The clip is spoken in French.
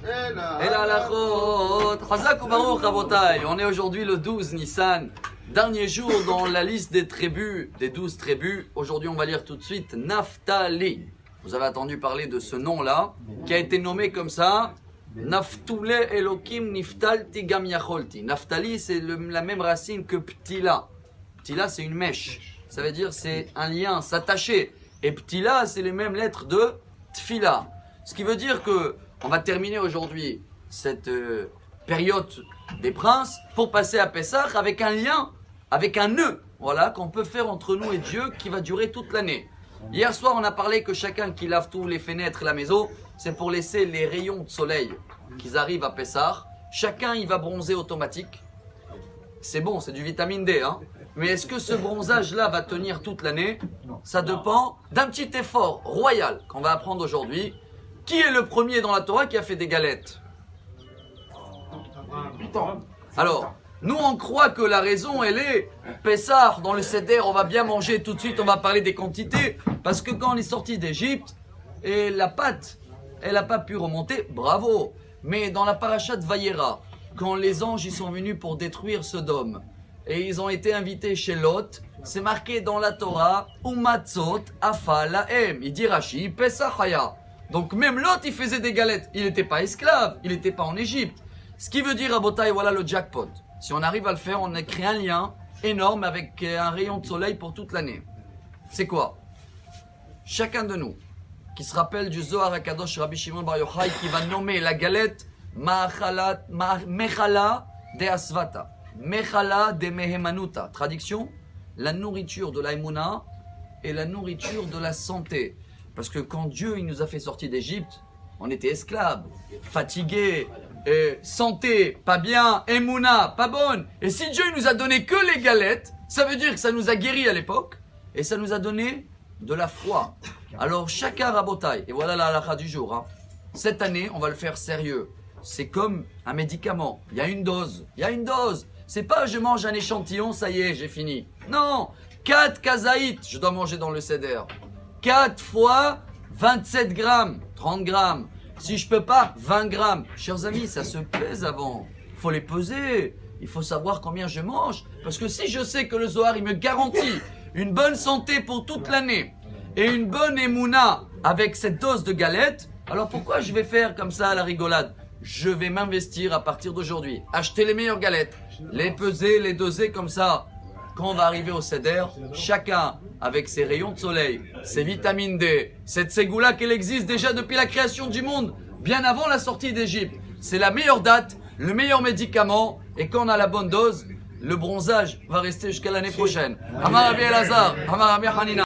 Et la halachot. Chazak ou baruch rabotai. On est aujourd'hui le 12 Nissan. Dernier jour dans la liste des tribus, des 12 tribus. Aujourd'hui, on va lire tout de suite Naphtali. Vous avez entendu parler de ce nom-là, qui a été nommé comme ça. Naftule Elokim Niftalti Gam Yacholti. Naphtali, c'est la même racine que Ptila. Ptila, c'est une mèche. Ça veut dire c'est un lien, s'attacher. Et Ptila, c'est les mêmes lettres de Tfila. Ce qui veut dire que on va terminer aujourd'hui cette période des princes pour passer à Pessah avec un lien, avec un nœud, voilà, qu'on peut faire entre nous et Dieu qui va durer toute l'année. Hier soir, on a parlé que chacun qui lave tous les fenêtres et la maison, c'est pour laisser les rayons de soleil qu'ils arrivent à Pessah. Chacun, il va bronzer automatique. C'est bon, c'est du vitamine D, hein. Mais est-ce que ce bronzage-là va tenir toute l'année? Ça dépend d'un petit effort royal qu'on va apprendre aujourd'hui. Qui est le premier dans la Torah qui a fait des galettes? Alors, nous on croit que la raison elle est Pessah, dans le Seder, on va bien manger tout de suite, on va parler des quantités. Parce que quand on est sorti d'Égypte, et la pâte, elle n'a pas pu remonter, bravo. Mais dans la paracha de Vayera, quand les anges ils sont venus pour détruire Sodome, et ils ont été invités chez Lot, c'est marqué dans la Torah, Umatzot Afa Lahem. Il dit Rashi, Pessah Haya. Donc même Lot, il faisait des galettes. Il n'était pas esclave, il n'était pas en Égypte. Ce qui veut dire, Rabotai, voilà le jackpot. Si on arrive à le faire, on a créé un lien énorme avec un rayon de soleil pour toute l'année. C'est quoi? Chacun de nous, qui se rappelle du Zohar HaKadosh Rabbi Shimon Bar Yochai, qui va nommer la galette Mechala de Asvata, Mechala de Mehemanuta. Traduction, la nourriture de l'Aïmouna et la nourriture de la santé. Parce que quand Dieu il nous a fait sortir d'Égypte, on était esclaves, fatigués, santé, pas bien, Emouna, pas bonne. Et si Dieu il nous a donné que les galettes, ça veut dire que ça nous a guéris à l'époque et ça nous a donné de la foi. Alors chacun rabotaille, et voilà la halakha du jour. Hein. Cette année, on va le faire sérieux. C'est comme un médicament, il y a une dose, C'est pas je mange un échantillon, ça y est, j'ai fini. Non, 4 kazaït, je dois manger dans le seder. 4 fois 27 grammes, 30 grammes. Si je peux pas, 20 grammes. Chers amis, ça se pèse avant. Il faut les peser. Il faut savoir combien je mange. Parce que si je sais que le Zohar, il me garantit une bonne santé pour toute l'année et une bonne émouna avec cette dose de galettes, alors pourquoi je vais faire comme ça à la rigolade? Je vais m'investir à partir d'aujourd'hui. Acheter les meilleures galettes, les peser, les doser comme ça. Quand on va arriver au Seder, chacun avec ses rayons de soleil, ses vitamines D, cette ségoula qu'elle existe déjà depuis la création du monde, bien avant la sortie d'Égypte. C'est la meilleure date, le meilleur médicament, et quand on a la bonne dose, le bronzage va rester jusqu'à l'année prochaine. Amar Rabbi Elazar, Amar Rabbi Hanina.